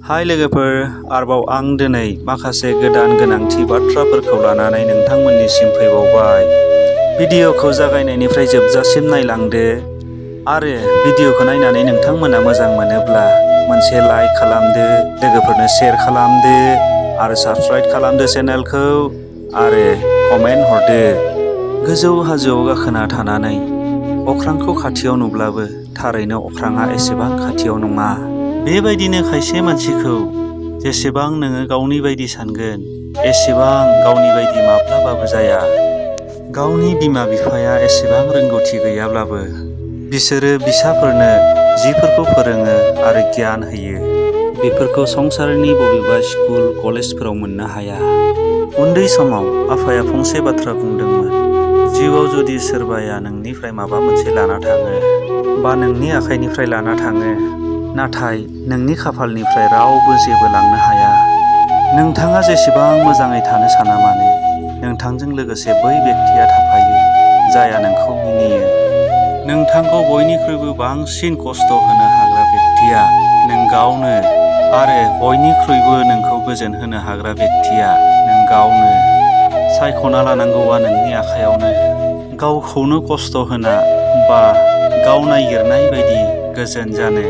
हाय लोगोफोर, आरोबाव आं दिनै माखासे गोदान गोनांथि बाथ्राफोरखौ लानानै नोंथांमोननिसिम फैबावबाय। भिडिअखौ जागायनायनिफ्राय जोबजासिम नायलांदो आरो भिडिअखौ नायनानै नोंथांमोना मोजां मोनोब्ला मोनसे लाइक खालामदो, लोगोफोरनो शेयार खालामदो आरो साबस्क्राइब खालामदो चेनेलखौ आरो कमेन्ट हरदो। गोजौ हाजोआव गाखोना थानानै अख्रांखौ खाथियाव नुब्लाबो थारैनो अख्राङा एसेबां खाथियाव नङा। बेबायदिनो खायसे मानसिखौ जेसेबां नोङो गावनि बायदि सानगोन एसेबां गावनि बायदि माब्लाबाबो जाया। गावनि बिमा बिफाया एसेबां रोंगौथि गैयाब्लाबो बिसोरो फिसाफोरनो जिफोरखौ फोरोङो आरो गियान होयो, बेफोरखौ संसारनि बबेबा स्कुल कलेजफोराव मोननो हाया। उन्दै समाव आफाया फंसे बाथ्रा बुंदोंमोन, जिउआव जुदि सोरबाया नोंनिफ्राय माबा मोनसे लाना थाङो बा नोंनि आखाइनिफ्राय लाना थाङो, नाथाय नोंनि खाफालनिफ्राय रावबो जेबो लांनो हाया। नोंथाङा जेसेबां मोजाङै थानो साना मानो, नोंथांजों लोगोसे बै बेक्तिया थाफायो जायहा नोंखौ मिनियो। नोंथांखौ बयनिख्रुइबो बांसिन खस्थ' होनो हाग्रा बेक्तिया नों गावनो आरो बयनिख्रुइबो नोंखौ गोजोन होनो हाग्रा बेक्तिया नों गावनो। सायख'ना लानांगौआ नोंनि आखायावनो। गावखौनो खस्थ' होना बा गाव नागिरनाय बायदि गोजोन जानो